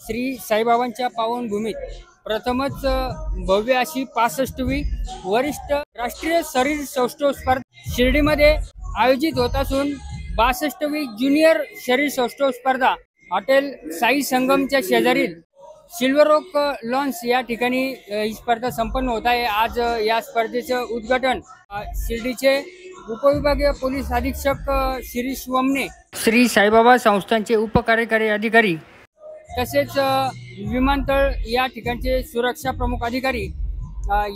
श्री साईबाबांच्या पावनभूमीत प्रथमच भव्य अशी 65वी वरिष्ठ राष्ट्रीय शरीर सौष्ठव स्पर्धा शिर्डीमध्ये आयोजित होत असून 62वी ज्युनियर शरीर सौष्ठव स्पर्धा हॉटेल साई संगमच्या शेजारील सिल्वर ओक लॉन्स या ठिकाणी ही स्पर्धा संपन्न होत आहे। आज या स्पर्धेचं उद्घाटन शिर्डीचे उपविभागीय पोलीस अधीक्षक शिरीष वमने, श्री साईबाबा संस्थांचे उपकार्यकारी अधिकारी तसेच विमानतळ या ठिकाणचे सुरक्षा प्रमुख अधिकारी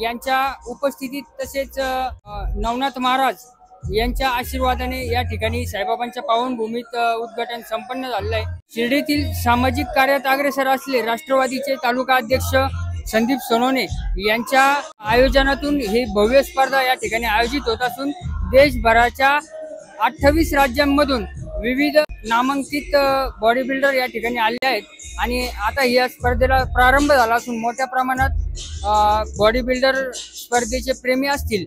यांच्या उपस्थितीत तसेच नवनाथ महाराज यांच्या आशीर्वादाने या ठिकाणी साईबाबांच्या पावनभूमीत उद्घाटन संपन्न झाले आहे। शिर्डीतील सामाजिक कार्यात अग्रेसर असले राष्ट्रवादीचे तालुका अध्यक्ष संदीप सोनवणे यांच्या आयोजनातून ही भव्य स्पर्धा या ठिकाणी आयोजित होत असून देशभराच्या 28 राज्यांमधून विविध नामांकित बॉडी बिल्डर या ठिकाणी आले आहेत आणि आता या स्पर्धेला प्रारंभ झाला असून मोठ्या प्रमाणात बॉडी बिल्डर स्पर्धेचे प्रेमी असतील,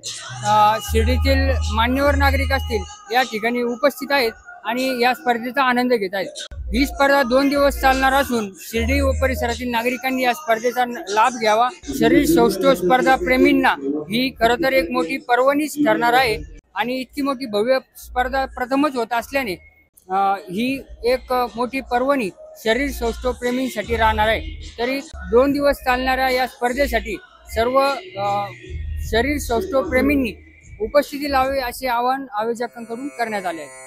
शिर्डीतील मान्यवर नागरिक असतील या ठिकाणी उपस्थित आहेत आणि या स्पर्धेचा आनंद घेत आहेत। ही स्पर्धा 2 दिवस चालणार असून शिर्डी व परिसरातील नागरिकांनी या स्पर्धेचा लाभ घ्यावा। शरीर सौष्ठव स्पर्धा प्रेमींना ही खरं तर एक मोठी पर्वणीच ठरणार आहे आणि इतकी मोठी भव्य स्पर्धा प्रथमच होत असल्याने ही एक मोठी पर्वणी शरीर सौष्ठव प्रेमींसाठी राहणार आहे। तरी 2 दिवस चालणाऱ्या या स्पर्धेसाठी सर्व शरीर सौष्ठव प्रेमींनी उपस्थिती लावावी असे आवाहन आयोजकांकडून करण्यात आले आहे।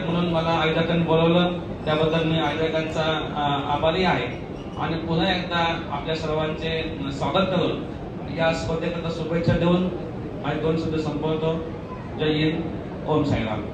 म्हणून मला आयोजकांनी बोलवलं त्याबद्दल मी आयोजकांचा आभारी आहे। आणि पुन्हा एकदा आपल्या सर्वांचे स्वागत करून या स्पर्धेकरता शुभेच्छा देऊन माझे 2 शब्द संपवतो. जय हिंद, ओम साईराम.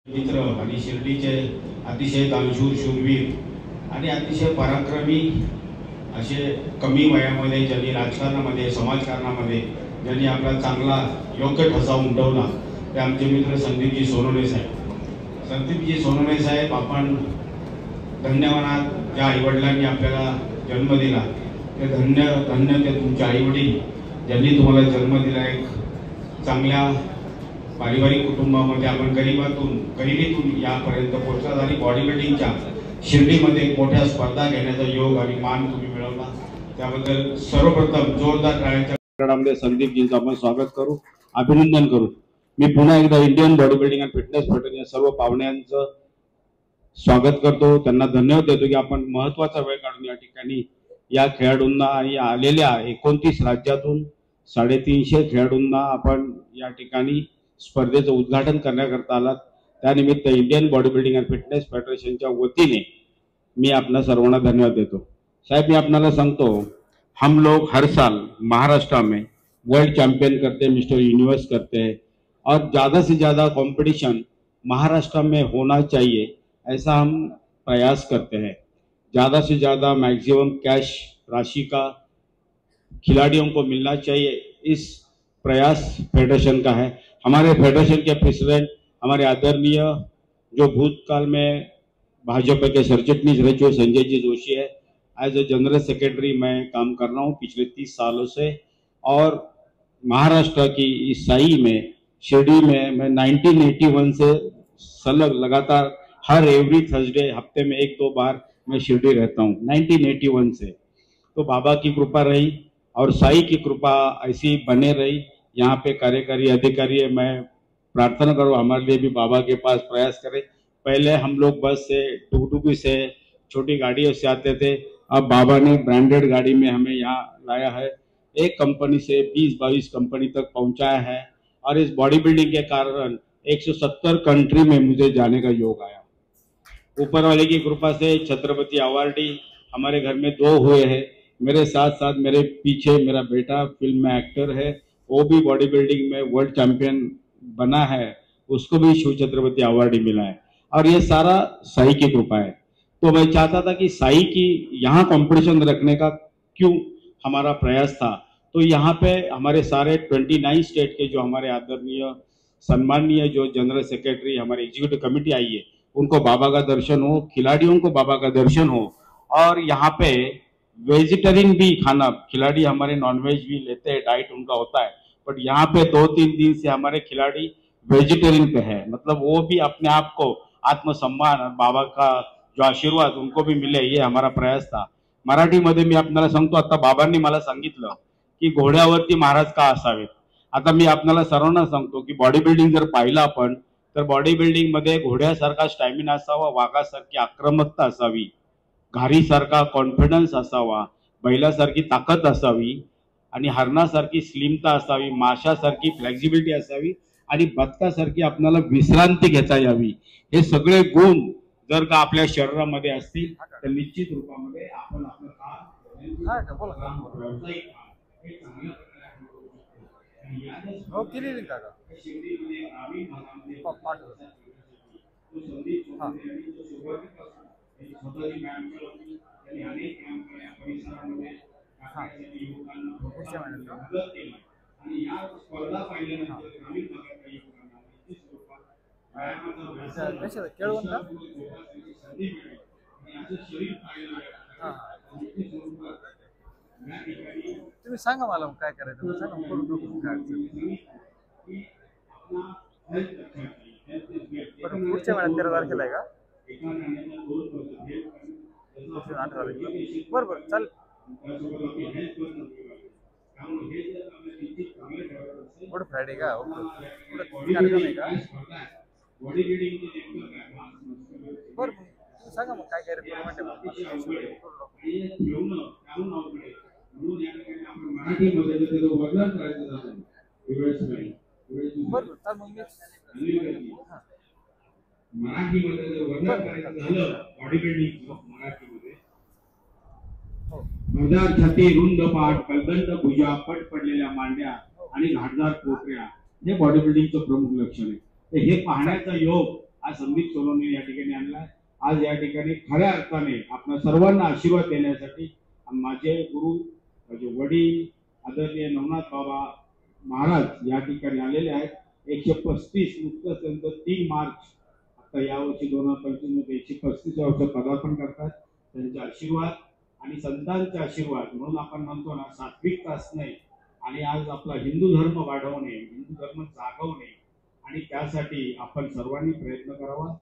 मित्र आणि शिर्डीचे अतिशय दानशूर शूरवीर आणि अतिशय पराक्रमी असे कमी वयामध्ये ज्यांनी राजकारणामध्ये समाजकारणामध्ये ज्यांनी आपला चांगला योग्य ठसा उमटवला ते आमचे मित्र संदीपजी सोनवणे साहेब. संदीपजी सोनवणे साहेब, आपण धन्यवाद. ज्या आईवडिलांनी आपल्याला जन्म दिला ते धन्य ते तुमचे आईवडील ज्यांनी तुम्हाला जन्म दिला. एक चांगल्या पारिवारिक कुटुंबामध्ये आपण गरिबीतून यापर्यंत पोहोचलात आणि बॉडी बिल्डिंगच्या शिर्डीमध्ये मोठ्या स्पर्धा घेण्याचा योग आणि मान तुम्ही मिळवला. त्याबद्दल सर्वप्रथम जोरदार टाळ्यांच्या गडगडामध्ये संदीपजींचं आपण स्वागत करू, अभिनंदन करू. मी पुन्हा एकदा Indian body building and fitness federation या सर्व पाहुण्यांचं स्वागत करतो. त्यांना धन्यवाद देतो की आपण महत्वाचा वेळ काढून या ठिकाणी या खेळाडूंना आणि आलेल्या 29 राज्यातून 350 खेळाडूंना आपण या ठिकाणी स्पर्धेचं उद्घाटन करण्याकरता आलात. त्यानिमित्त Indian body building and fitness फेडरेशनच्या वतीने मी आपल्या सर्वांना धन्यवाद देतो. साहब, मैं आपनाला सांगतो, हम लोग हर साल महाराष्ट्र में वर्ल्ड चैंपियन करते हैं, मिस्टर यूनिवर्स करते हैं और ज़्यादा से ज़्यादा कंपटीशन महाराष्ट्र में होना चाहिए, ऐसा हम प्रयास करते हैं. ज़्यादा से ज़्यादा मैक्सिमम कैश राशि का खिलाड़ियों को मिलना चाहिए, इस प्रयास फेडरेशन का है. हमारे फेडरेशन के प्रेसिडेंट हमारे आदरणीय जो भूतकाल में भाजपा के सरचिटनीस रह चुके संजय जी जोशी है. एज ए जनरल सेक्रेटरी मैं काम कर रहा हूँ पिछले 30 सालों से और महाराष्ट्र की इस साई में शिरडी में मैं 1981 से सलग लगातार हर एवरी थर्सडे हफ्ते में 1-2 बार मैं शिरडी रहता हूँ 1981 से. तो बाबा की कृपा रही और साई की कृपा ऐसी बने रही. यहाँ पे कार्यकारी अधिकारी है, मैं प्रार्थना करूँ हमारे लिए भी बाबा के पास प्रयास करें. पहले हम लोग बस से टुकटुकी से छोटी गाड़ियों से आते थे, अब बाबा ने ब्रांडेड गाड़ी में हमें यहाँ लाया है. एक कंपनी से 20-22 कंपनी तक पहुंचाया है और इस बॉडी बिल्डिंग के कारण 170 कंट्री में मुझे जाने का योग आया. ऊपर वाले की कृपा से छत्रपति अवार्डी हमारे घर में 2 हुए हैं. मेरे साथ साथ मेरे पीछे मेरा बेटा फिल्म में एक्टर है, वो भी बॉडी बिल्डिंग में वर्ल्ड चैंपियन बना है, उसको भी शिव छत्रपति अवार्ड मिला है और ये सारा साई की कृपा है. तो मैं चाहता था कि साई की यहाँ कंपटीशन रखने का क्यों हमारा प्रयास था. तो यहाँ पे हमारे सारे 29 स्टेट के जो हमारे आदरणीय सम्माननीय जो जनरल सेक्रेटरी हमारी एग्जीक्यूटिव कमेटी आई है, उनको बाबा का दर्शन हो, खिलाड़ियों को बाबा का दर्शन हो और यहाँ पे वेजिटेरियन भी खाना, खिलाड़ी हमारे नॉनवेज भी लेते हैं, डाइट उनका होता है, बट यहाँ पे 2-3 दिन से हमारे खिलाड़ी वेजिटेरियन पे है, मतलब वो भी अपने आप को आत्मसम्मान और बाबा का जो आशीर्वाद उनको भी मिले, ये हमारा प्रयास था. मराठीमध्ये मी आपल्याला सांगतो, आता बाबांनी मला सांगितलं की घोड्यावरती महाराज का असावेत. आता मी आपल्याला सर्वांना सांगतो की बॉडी बिल्डिंग जर पाहिलं आपण, तर बॉडी बिल्डिंग मध्ये घोड्यासारखा स्टॅमिना असावा, वाघासारखी आक्रमकता असावी, घारीसारखा कॉन्फिडन्स असावा, बैलासारखी ताकद असावी आणि हरणासारखी स्लिमता असावी, माशासारखी फ्लेक्झिबिलिटी असावी आणि बदकासारखी आपल्याला विश्रांती घेता यावी. हे सगळे गुण जर का आपल्या शरीरामध्ये असतील तर निश्चित रूपामध्ये आपण आपलं काम व्यावसायिक काम हे चांगल्या प्रकारे आपण करू शकतो. आणि या ज्या शिर्डीमध्ये ग्रामीण भागामध्ये तो संदीप चौधरी यांनी जो सुरुवातीपासून त्यांनी स्वतःची कॅम्प चालवली, त्यांनी अनेक कॅम्प या परिसरामध्ये टाकण्यासाठी युवकांना मदत केली. आणि या स्पर्धा पाहिल्यानंतर ग्रामीण भागातल्या युवकांना निश्चित स्वरूपात व्यायामाचा संधी मिळेल आणि असं शरीर पाहिलं निश्चित स्वरूपात या ठिकाणी तुम्ही सांगा मला मग काय करायचं सांगा करून टाकू काय अडचण. बरं पुढच्या महिन्यात 13 तारखेला आहे का? 8 तारखेला बरं बरं चालेल. गुड फ्रायडे का? ओके पुढे कार्यक्रम आहे का? बरं मग सांगा मग काय कार्यक्रम म्हणते मराठीमध्ये त्याचं वर्णन करायचं झालं बरं चाल मग मी मराठीमध्ये जर वर्णन करायचं झालं बॉडी बिल्डिंग मराठीमध्ये मधार छाती, रुंद पाठ, कलदंड भुजा, पट पडलेल्या मांड्या आणि घाटदार पोटऱ्या हे बॉडी बिल्डिंगचं प्रमुख लक्षण आहे. तर हे पाहण्याचा योग आज संदीप सोनवणे या ठिकाणी आणला. आज या ठिकाणी खऱ्या अर्थाने आपल्या सर्वांना आशीर्वाद देण्यासाठी माझे गुरु, माझे वडील आदरणीय नवनाथ बाबा महाराज या ठिकाणी आलेले आहेत. 135 नुकतंच त्यांचं 3 मार्च आता यावर्षी 2025 मध्ये 135 वर्ष पदार्पण करतात. त्यांचे आशीर्वाद आणि संतांचे आशीर्वाद म्हणून आपण म्हणतो ना सात्विकता असणे आणि आज आपला हिंदू धर्म वाढवणे, हिंदू धर्म जागवणे आणि त्यासाठी आपण सर्वांनी प्रयत्न करावा.